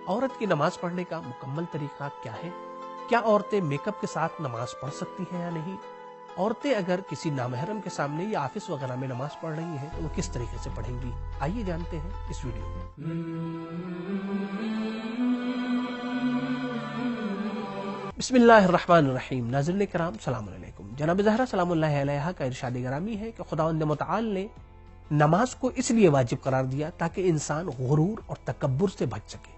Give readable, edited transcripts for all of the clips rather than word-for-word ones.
औरत की नमाज पढ़ने का मुकम्मल तरीका क्या है? क्या औरतें मेकअप के साथ नमाज पढ़ सकती हैं या नहीं? औरतें अगर किसी नामहरम के सामने या ऑफिस वगैरह में नमाज पढ़ रही हैं तो वो किस तरीके से पढ़ेंगी? आइए जानते हैं इस वीडियो में। बिस्मिल्लाहिर्रहमानिर्रहीम। नाज़रीन किराम सलाम अलैकुम। जनाब ज़हरा सलामुल्लाहि अलैहा का इरशाद गिरामी है कि खुदावंद मुतआल ने नमाज को इसलिए वाजिब करार दिया ताकि इंसान गुरूर और तकब्बुर से बच सके।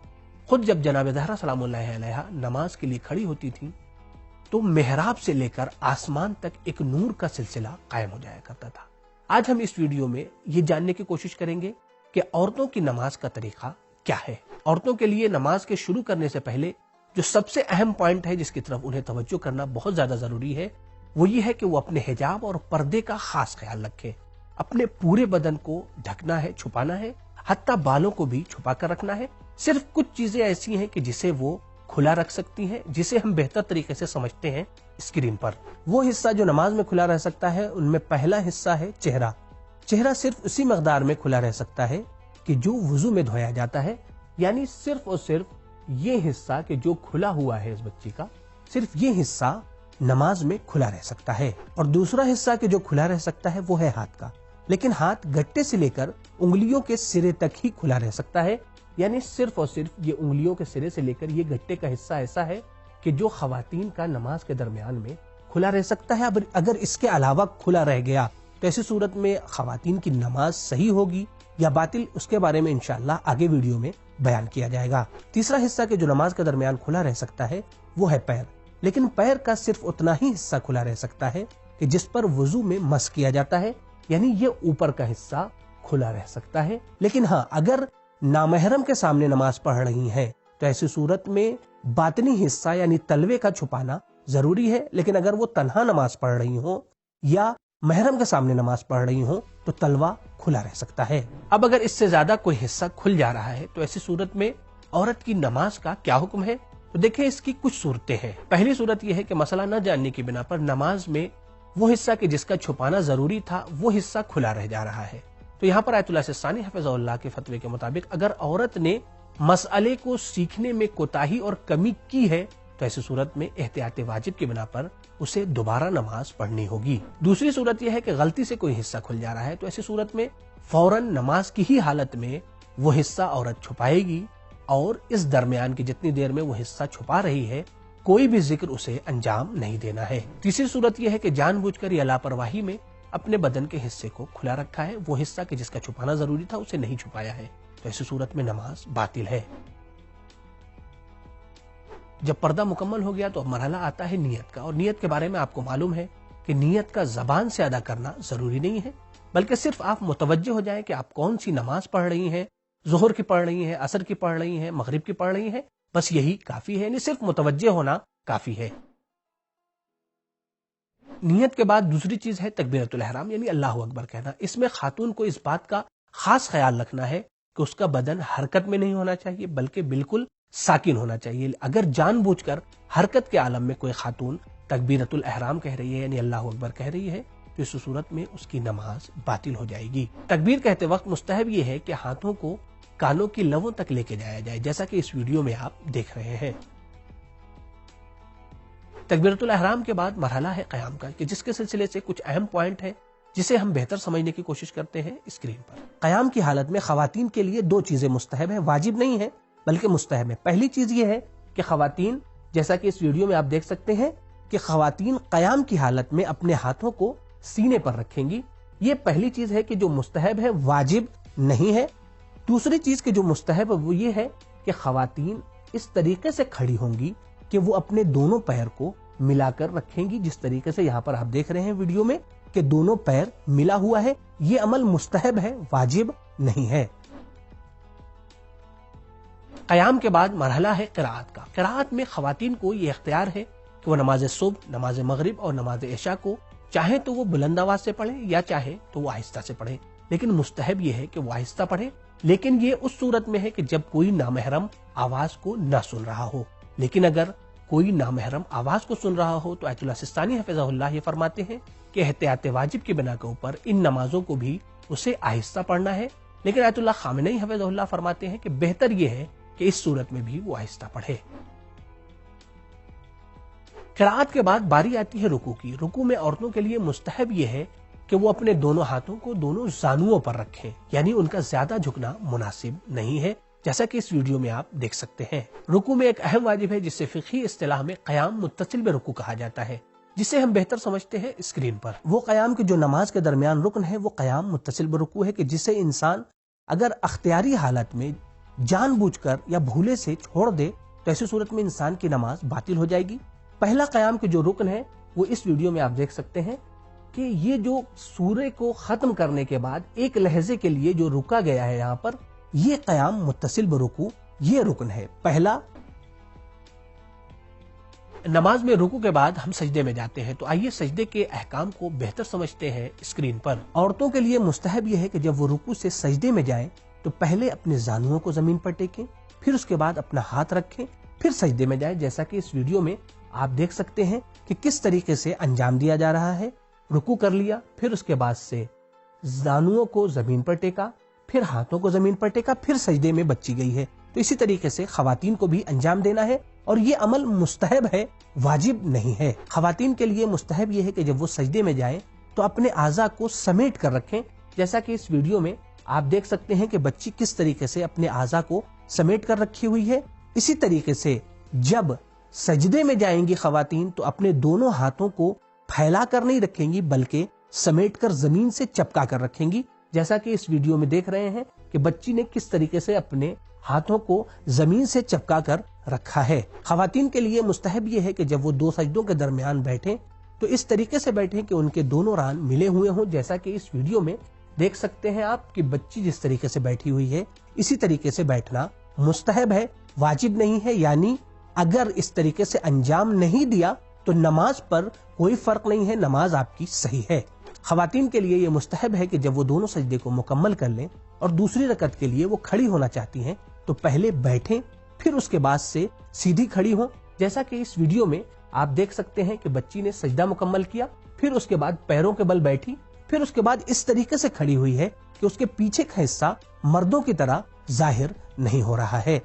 खुद जब जनाब ज़हरा सलामुल्लाहि अलैहा नमाज के लिए खड़ी होती थी तो मेहराब से लेकर आसमान तक एक नूर का सिलसिला कायम हो जाया करता था। आज हम इस वीडियो में ये जानने की कोशिश करेंगे कि औरतों की नमाज का तरीका क्या है। औरतों के लिए नमाज के शुरू करने से पहले जो सबसे अहम पॉइंट है जिसकी तरफ उन्हें तवज्जो करना बहुत ज्यादा जरूरी है वो ये है कि वो अपने हिजाब और पर्दे का खास ख्याल रखें। अपने पूरे बदन को ढकना है, छुपाना है, हत्ता बालों को भी छुपा कर रखना है। सिर्फ कुछ चीजें ऐसी हैं कि जिसे वो खुला रख सकती हैं, जिसे हम बेहतर तरीके से समझते हैं स्क्रीन पर। वो हिस्सा जो नमाज में खुला रह सकता है उनमें पहला हिस्सा है चेहरा। चेहरा सिर्फ उसी मकदार में खुला रह सकता है कि जो वुजू में धोया जाता है, यानी सिर्फ और सिर्फ ये हिस्सा कि जो खुला हुआ है इस बच्ची का, सिर्फ ये हिस्सा नमाज में खुला रह सकता है। और दूसरा हिस्सा कि जो खुला रह सकता है वो है हाथ का, लेकिन हाथ गट्टे से लेकर उंगलियों के सिरे तक ही खुला रह सकता है। यानी सिर्फ और सिर्फ ये उंगलियों के सिरे से लेकर ये गट्टे का हिस्सा ऐसा है कि जो खवातीन का नमाज के दरमियान में खुला रह सकता है। अब अगर इसके अलावा खुला रह गया तो ऐसी सूरत में खवातीन की नमाज सही होगी या बातिल, उसके बारे में इंशाअल्लाह आगे वीडियो में बयान किया जाएगा। तीसरा हिस्सा के जो नमाज के दरमियान खुला रह सकता है वो है पैर, लेकिन पैर का सिर्फ उतना ही हिस्सा खुला रह सकता है कि जिस पर वुजू में मस किया जाता है, यानी ये ऊपर का हिस्सा खुला रह सकता है। लेकिन हाँ, अगर नामहरम के सामने नमाज पढ़ रही हैं तो ऐसी सूरत में बातनी हिस्सा यानी तलवे का छुपाना जरूरी है। लेकिन अगर वो तन्हा नमाज पढ़ रही हो या महरम के सामने नमाज पढ़ रही हो तो तलवा खुला रह सकता है। अब अगर इससे ज्यादा कोई हिस्सा खुल जा रहा है तो ऐसी सूरत में औरत की नमाज का क्या हुक्म है? तो देखिए, इसकी कुछ सूरतें हैं। पहली सूरत यह है कि मसला न जानने की बिना पर नमाज में वो हिस्सा कि जिसका छुपाना जरूरी था वो हिस्सा खुला रह जा रहा है। तो यहाँ पर आयतुल्लाह सिस्तानी हफिज़हुल्लाह के फतवे के मुताबिक अगर औरत ने मसअले को सीखने में कोताही और कमी की है तो ऐसी सूरत में एहतियात वाजिब की बिना पर उसे दोबारा नमाज पढ़नी होगी। दूसरी सूरत यह है कि गलती से कोई हिस्सा खुल जा रहा है तो ऐसी सूरत में फौरन नमाज की ही हालत में वो हिस्सा औरत छुपाएगी और इस दरमियान की जितनी देर में वो हिस्सा छुपा रही है कोई भी जिक्र उसे अंजाम नहीं देना है। तीसरी सूरत यह है कि जानबूझकर या लापरवाही में अपने बदन के हिस्से को खुला रखा है, वो हिस्सा कि जिसका छुपाना जरूरी था उसे नहीं छुपाया है, तो ऐसी सूरत में नमाज बातिल है। जब पर्दा मुकम्मल हो गया तो अब मरहला आता है नियत का। और नियत के बारे में आपको मालूम है कि नियत का जबान से अदा करना जरूरी नहीं है, बल्कि सिर्फ आप मुतवज्जे हो जाएं कि आप कौन सी नमाज पढ़ रही हैं, जोहर की पढ़ रही हैं, असर की पढ़ रही हैं, मगरिब की पढ़ रही हैं, बस यही काफी है। यानी सिर्फ मुतवज्जे होना काफी है। नियत के बाद दूसरी चीज है तकबीरतुल इहराम यानी अल्लाह अकबर कहना। इसमें खातून को इस बात का खास ख्याल रखना है कि उसका बदन हरकत में नहीं होना चाहिए बल्कि बिल्कुल साकिन होना चाहिए। अगर जानबूझकर हरकत के आलम में कोई खातून तकबीरतुल इहराम कह रही है यानी अल्लाह अकबर कह रही है तो इस सूरत में उसकी नमाज बातिल हो जाएगी। तकबीर कहते वक्त मुस्तहब ये है कि हाथों को कानों की लवों तक लेके जाया जाए, जैसा कि इस वीडियो में आप देख रहे हैं। तकबीरतुल इहराम के बाद मरहला है क़याम का, कि जिसके सिलसिले से कुछ अहम पॉइंट है जिसे हम बेहतर समझने की कोशिश करते हैं स्क्रीन पर। क़याम की हालत में खवातीन के लिए दो चीजें मुस्तहब है, वाजिब नहीं है बल्कि मुस्तहब है। पहली चीज ये है कि खवातीन, जैसा कि इस वीडियो में आप देख सकते हैं कि खवातीन क़याम की हालत में अपने हाथों को सीने पर रखेंगी। ये पहली चीज है कि जो मुस्तहब है, वाजिब नहीं है। दूसरी चीज की जो मुस्तहब है वो ये है कि खवातीन इस तरीके से खड़ी होंगी कि वो अपने दोनों पैर को मिलाकर रखेंगी, जिस तरीके से यहाँ पर आप देख रहे हैं वीडियो में कि दोनों पैर मिला हुआ है। ये अमल मुस्तहब है, वाजिब नहीं है। क़याम के बाद मरहला है क़िराअत का। क़िराअत में खवातीन को ये इख्तियार है कि वो नमाज सुबह, नमाज मगरिब और नमाज इशा को चाहे तो वो बुलंद आवाज से पढ़े या चाहे तो वो आहिस्ता से पढ़े, लेकिन मुस्तहब ये है कि वो आहिस्ता पढ़े। लेकिन ये उस सूरत में है कि जब कोई नामहरम आवाज को न सुन रहा हो। लेकिन अगर कोई नामहरम आवाज को सुन रहा हो तो आयतुल्लाह सिस्तानी हफिज़हुल्लाह ये फरमाते हैं कि एहतियात वाजिब की बिना के ऊपर इन नमाजों को भी उसे आहिस्ता पढ़ना है। लेकिन आयतुल्लाह खामेनी हफिज़हुल्लाह फरमाते हैं कि बेहतर ये है कि इस सूरत में भी वो आहिस्ता पढ़े। क़िराअत के बाद बारी आती है रुकू की। रुकू में औरतों के लिए मुस्तहब यह है कि वो अपने दोनों हाथों को दोनों जानुओं पर रखें, यानी उनका ज्यादा झुकना मुनासिब नहीं है, जैसा कि इस वीडियो में आप देख सकते हैं। रुकू में एक अहम वाजिब है जिसे फिक़ही इस्तिलाह में क़याम मुत्तसिल में रुकू कहा जाता है, जिसे हम बेहतर समझते हैं स्क्रीन पर। वो क़याम के जो नमाज के दरमियान रुकन है वो क़याम मुत्तसिल में रुकू है कि जिसे इंसान अगर अख्तियारी हालत में जानबूझकर या भूले से छोड़ दे तो ऐसी सूरत में इंसान की नमाज बातिल हो जाएगी। पहला क़याम के जो रुकन है वो इस वीडियो में आप देख सकते हैं कि ये जो सूरे को खत्म करने के बाद एक लहजे के लिए जो रुका गया है यहाँ पर, ये क़याम मुत्तसिल बरुकू ये रुकन है पहला। नमाज में रुकू के बाद हम सजदे में जाते हैं, तो आइए सजदे के अहकाम को बेहतर समझते हैं स्क्रीन पर। औरतों के लिए मुस्तहब यह है कि जब वो रुकू से सजदे में जाएं तो पहले अपने जानुओं को जमीन पर टेकें, फिर उसके बाद अपना हाथ रखें, फिर सजदे में जाएं, जैसा कि इस वीडियो में आप देख सकते हैं कि किस तरीके से अंजाम दिया जा रहा है। रुकू कर लिया, फिर उसके बाद से जानुओं को जमीन पर टेका, फिर हाथों को जमीन पर टेका, फिर सजदे में बची गई है। तो इसी तरीके से खवातीन को भी अंजाम देना है और ये अमल मुस्तहब है, वाजिब नहीं है। खवातीन के लिए मुस्तहब ये है कि जब वो सजदे में जाएं तो अपने आज़ा को समेट कर रखें, जैसा कि इस वीडियो में आप देख सकते हैं कि बच्ची किस तरीके से अपने आज़ा को समेट कर रखी हुई है। इसी तरीके से जब सजदे में जाएंगी खवातीन तो अपने दोनों हाथों को फैला कर नहीं रखेंगी बल्कि समेट कर जमीन से चपका कर रखेंगी, जैसा कि इस वीडियो में देख रहे हैं कि बच्ची ने किस तरीके से अपने हाथों को जमीन से चपका कर रखा है। खवातीन के लिए मुस्तहब ये है कि जब वो दो सजदों के दरमियान बैठें तो इस तरीके से बैठें कि उनके दोनों रान मिले हुए हों, जैसा कि इस वीडियो में देख सकते हैं आप कि बच्ची जिस तरीके से बैठी हुई है इसी तरीके से बैठना मुस्तहब है, वाजिब नहीं है। यानी अगर इस तरीके से अंजाम नहीं दिया तो नमाज पर कोई फर्क नहीं है, नमाज आपकी सही है। खवातीन के लिए ये मुस्तहब है कि जब वो दोनों सजदे को मुकम्मल कर लें और दूसरी रकत के लिए वो खड़ी होना चाहती हैं तो पहले बैठें, फिर उसके बाद से सीधी खड़ी हों, जैसा कि इस वीडियो में आप देख सकते हैं कि बच्ची ने सजदा मुकम्मल किया, फिर उसके बाद पैरों के बल बैठी, फिर उसके बाद इस तरीके से खड़ी हुई है कि उसके पीछे का हिस्सा मर्दों की तरह जाहिर नहीं हो रहा है।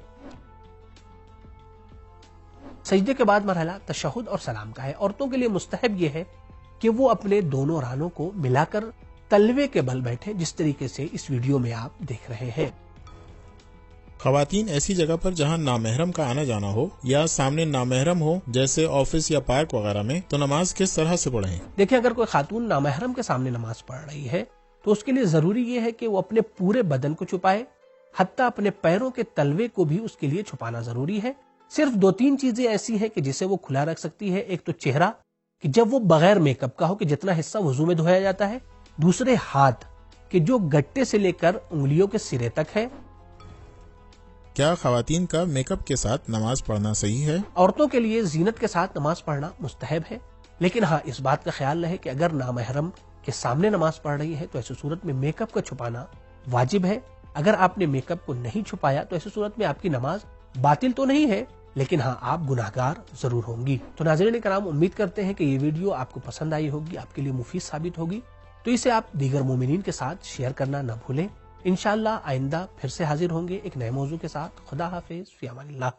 सजदे के बाद मरहला तशहुद और सलाम का है। औरतों के लिए मुस्तहब यह है कि वो अपने दोनों रानों को मिलाकर तलवे के बल बैठे, जिस तरीके से इस वीडियो में आप देख रहे हैं। खवातीन ऐसी जगह पर जहां नामहरम का आना जाना हो या सामने नामहरम हो जैसे ऑफिस या पार्क वगैरह में, तो नमाज किस तरह से पढ़ें? देखिए, अगर कोई खातून नामहरम के सामने नमाज पढ़ रही है तो उसके लिए जरूरी ये है कि वो अपने पूरे बदन को छुपाए, हत्ता अपने पैरों के तलवे को भी उसके लिए छुपाना जरूरी है। सिर्फ दो तीन चीजें ऐसी है कि जिसे वो खुला रख सकती है। एक तो चेहरा कि जब वो बगैर मेकअप का हो कि जितना हिस्सा वजू में धोया जाता है, दूसरे हाथ कि जो गट्टे से लेकर उंगलियों के सिरे तक है। क्या खवातीन का मेकअप के साथ नमाज पढ़ना सही है? औरतों के लिए जीनत के साथ नमाज पढ़ना मुस्तहब है, लेकिन हाँ, इस बात का ख्याल रहे कि अगर नामहरम के सामने नमाज पढ़ रही है तो ऐसी सूरत में मेकअप का छुपाना वाजिब है। अगर आपने मेकअप को नहीं छुपाया तो ऐसी सूरत में आपकी नमाज बातिल तो नहीं है, लेकिन हाँ, आप गुनाहगार जरूर होंगी। तो नाज़रीन कराम, उम्मीद करते हैं कि ये वीडियो आपको पसंद आई होगी, आपके लिए मुफीद साबित होगी, तो इसे आप दीगर मोमिनीन के साथ शेयर करना न भूलें। इंशाअल्लाह आइंदा फिर से हाजिर होंगे एक नए मौजू के साथ। खुदा हाफिज, फी अमानिल्लाह।